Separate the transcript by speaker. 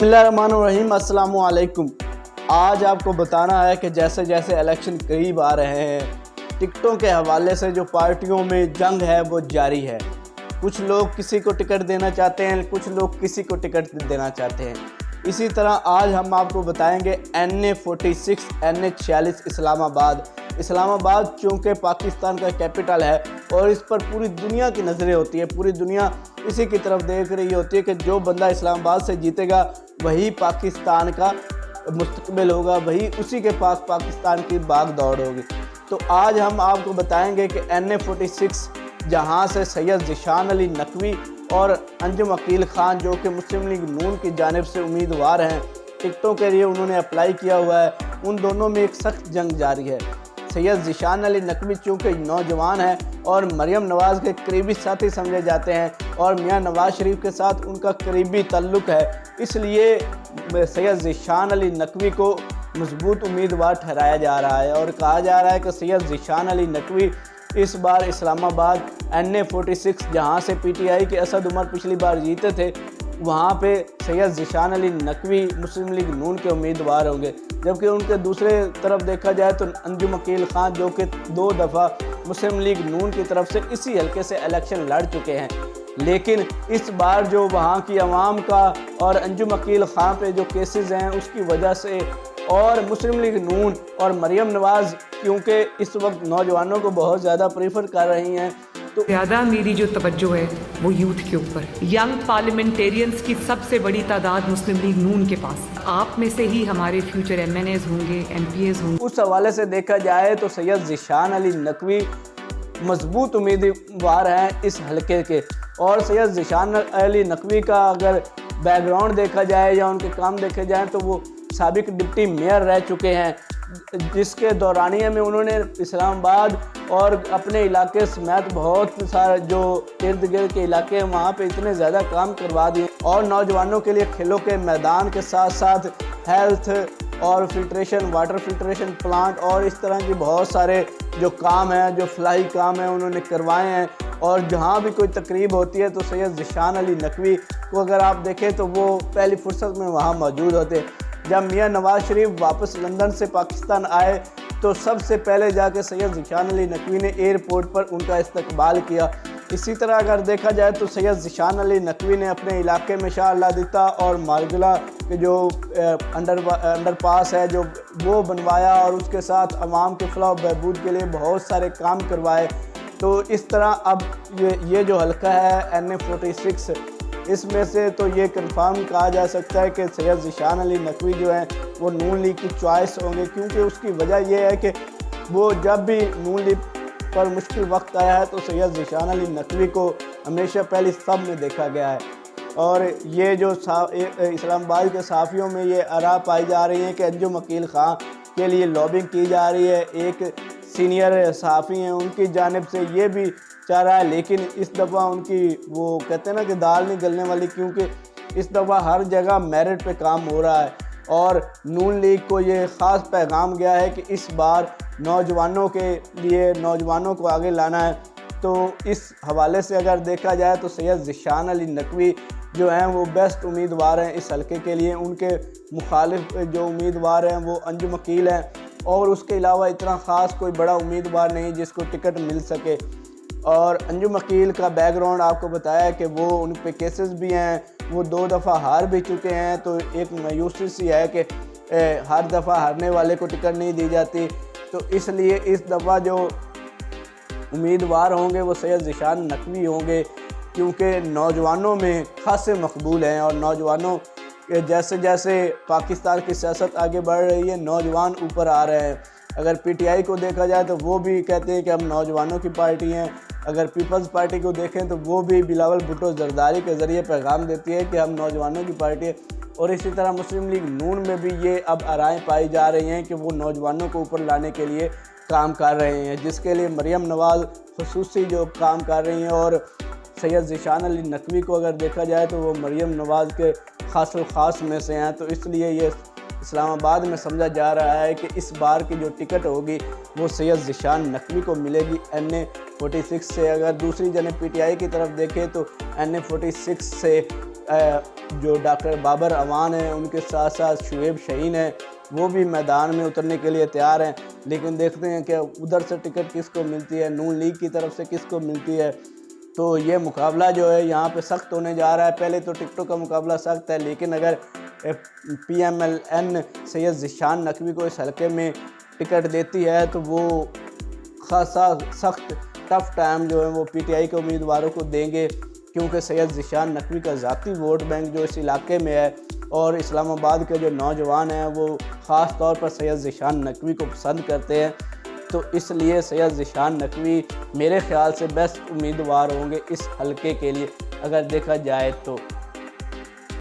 Speaker 1: बिस्मिल्लाहिर्रहमानिर्रहीम, अस्सलाम वालेकुम। आज आपको बताना है कि जैसे जैसे इलेक्शन करीब आ रहे हैं, टिकटों के हवाले से जो पार्टियों में जंग है वो जारी है। कुछ लोग किसी को टिकट देना चाहते हैं, कुछ लोग किसी को टिकट देना चाहते हैं। इसी तरह आज हम आपको बताएंगे NA46 NH46 इस्लामाबाद चूँकि पाकिस्तान का कैपिटल है और इस पर पूरी दुनिया की नज़रें होती है। पूरी दुनिया इसी की तरफ देख रही होती है कि जो बंदा इस्लामाबाद से जीतेगा वही पाकिस्तान का मुस्तकबिल होगा, वही उसी के पास पाकिस्तान की भाग दौड़ होगी। तो आज हम आपको बताएंगे कि NA46 जहां से सैयद ज़ीशान अली नकवी और अंजुम अकील ख़ान जो कि मुस्लिम लीग नून की जानिब से उम्मीदवार हैं, टिकटों के लिए उन्होंने अप्लाई किया हुआ है, उन दोनों में एक सख्त जंग जारी है। सैयद ज़ीशान अली नकवी चूँकि नौजवान है और मरियम नवाज़ के करीबी साथी समझे जाते हैं और मियां नवाज़ शरीफ के साथ उनका करीबी ताल्लुक़ है, इसलिए सैयद ज़ीशान अली नकवी को मजबूत उम्मीदवार ठहराया जा रहा है। और कहा जा रहा है कि सैयद ज़ीशान अली नकवी इस बार इस्लामाबाद NA46 जहां से PTI के असद उमर पिछली बार जीते थे, वहां पे सैयद ज़ीशान अली नकवी मुस्लिम लीग नून के उम्मीदवार होंगे। जबकि उनके दूसरे तरफ देखा जाए तो अंजुम अकील ख़ान जो कि 2 दफ़ा मुस्लिम लीग नून की तरफ से इसी हल्के से इलेक्शन लड़ चुके हैं, लेकिन इस बार जो वहाँ की आवाम का और अंजुम अकील ख़ान पे जो केसेस हैं उसकी वजह से और मुस्लिम लीग नून और मरियम नवाज़ क्योंकि इस वक्त नौजवानों को बहुत ज़्यादा प्रीफर कर रही हैं, तो
Speaker 2: ज़्यादा मेरी जो तवज्जो है वो यूथ के ऊपर। यंग पार्लियामेंटेरियंस की सबसे बड़ी तादाद मुस्लिम लीग नून के पास, आप में से ही हमारे फ्यूचर MNAs होंगे, MPAs होंगे।
Speaker 1: उस हवाले से देखा जाए तो सैयद ज़ीशान अली नकवी मजबूत उम्मीदवार हैं इस हलके के। और सैयद ज़ीशान अली नकवी का अगर बैकग्राउंड देखा जाए या उनके काम देखे जाए तो वो साबिक डिप्टी मेयर रह चुके हैं, जिसके दौरानिया में उन्होंने इस्लामाबाद और अपने इलाके समेत बहुत सारे जो इर्द गिर्द के इलाके हैं वहाँ पे इतने ज़्यादा काम करवा दिए और नौजवानों के लिए खेलों के मैदान के साथ साथ हेल्थ और फिल्ट्रेशन, वाटर फिल्ट्रेशन प्लांट और इस तरह की बहुत सारे जो काम हैं, जो फलाही काम हैं उन्होंने करवाए हैं। और जहाँ भी कोई तकरीब होती है तो सैयद ज़ीशान अली नकवी को अगर आप देखें तो वो पहली फुर्सत में वहाँ मौजूद होते। जब मियां नवाज़ शरीफ वापस लंदन से पाकिस्तान आए तो सबसे पहले जाके सैयद ज़ीशान अली नकवी ने एयरपोर्ट पर उनका इस्तकबाल किया। इसी तरह अगर देखा जाए तो सैयद ज़ीशान अली नकवी ने अपने इलाके में शाह अल्लादिता और मारगला के जो अंडरपास है जो वो बनवाया और उसके साथ अवाम के फलाह बहबूद के लिए बहुत सारे काम करवाए। तो इस तरह अब ये जो हल्का है NA46 इसमें से तो ये कंफर्म कहा जा सकता है कि सैयद ज़ीशान अली नकवी जो है वो नून लीग की चॉइस होंगे, क्योंकि उसकी वजह यह है कि वो जब भी नून लीग पर मुश्किल वक्त आया है तो सैयद ज़ीशान अली नकवी को हमेशा पहली सब में देखा गया है। और ये जो इस्लामाबाद के सहाफ़ियों में ये आरा पाई जा रही है कि अंजुम अकील ख़ान के लिए लॉबिंग की जा रही है, एक सीनियर सहाफ़ी हैं उनकी जानिब से ये भी चाह रहा है, लेकिन इस दफ़ा उनकी वो कहते हैं ना कि दाल नहीं गलने वाली, क्योंकि इस दफ़ा हर जगह मेरिट पे काम हो रहा है और नून लीग को ये ख़ास पैगाम गया है कि इस बार नौजवानों के लिए नौजवानों को आगे लाना है। तो इस हवाले से अगर देखा जाए तो सैयद ज़ीशान अली नकवी जो हैं वो बेस्ट उम्मीदवार हैं इस हल्के के लिए। उनके मुखालिफ जो उम्मीदवार हैं वो अंजुम अकील हैं और उसके अलावा इतना ख़ास कोई बड़ा उम्मीदवार नहीं जिसको टिकट मिल सके। और अंजुम अकील का बैकग्राउंड आपको बताया कि वो उन पे केसेस भी हैं, वो 2 दफ़ा हार भी चुके हैं, तो एक मायूसी सी है कि हर दफ़ा हारने वाले को टिकट नहीं दी जाती। तो इसलिए इस दफ़ा जो उम्मीदवार होंगे वो सैयद ज़ीशान नकवी होंगे, क्योंकि नौजवानों में खासे मकबूल हैं और नौजवानों के जैसे जैसे पाकिस्तान की सियासत आगे बढ़ रही है नौजवान ऊपर आ रहे हैं। अगर PTI को देखा जाए तो वो भी कहते हैं कि हम नौजवानों की पार्टी हैं। अगर पीपल्स पार्टी को देखें तो वो भी बिलावल भुट्टो जरदारी के ज़रिए पैगाम देती है कि हम नौजवानों की पार्टी है। और इसी तरह मुस्लिम लीग नून में भी ये अब आराएँ पाई जा रही हैं कि वो नौजवानों को ऊपर लाने के लिए काम कर रहे हैं, जिसके लिए मरियम नवाज़ खुसूसी जो काम कर रही हैं। और सैयद ज़ीशान अली नकवी को अगर देखा जाए तो वो मरियम नवाज़ के ख़ास में से हैं, तो इसलिए ये इस्लामाबाद में समझा जा रहा है कि इस बार की जो टिकट होगी वो सैयद ज़ीशान नकवी को मिलेगी NA46 से। अगर दूसरी जने PTI की तरफ देखें तो NA46 से जो डॉक्टर बाबर अवान हैं उनके साथ साथ शुएब शहीन हैं वो भी मैदान में उतरने के लिए तैयार हैं। लेकिन देखते हैं कि उधर से टिकट किसको मिलती है, नून लीग की तरफ से किसको मिलती है। तो ये मुकाबला जो है यहाँ पे सख्त होने जा रहा है। पहले तो टिकटों का मुकाबला सख्त है, लेकिन अगर PMLN सैयद ज़ीशान नकवी को इस हलके में टिकट देती है तो वो खासा सख्त टफ टाइम जो है वो PTI के उम्मीदवारों को देंगे, क्योंकि सैयद ज़ीशान नकवी का ज़ाती वोट बैंक जो इस इलाके में है और इस्लामाबाद के जो नौजवान हैं वो ख़ास तौर पर सैयद ज़ीशान नकवी को पसंद करते हैं। तो इसलिए सैयद ज़ीशान नकवी मेरे ख़्याल से बेस्ट उम्मीदवार होंगे इस हलके के लिए अगर देखा जाए तो।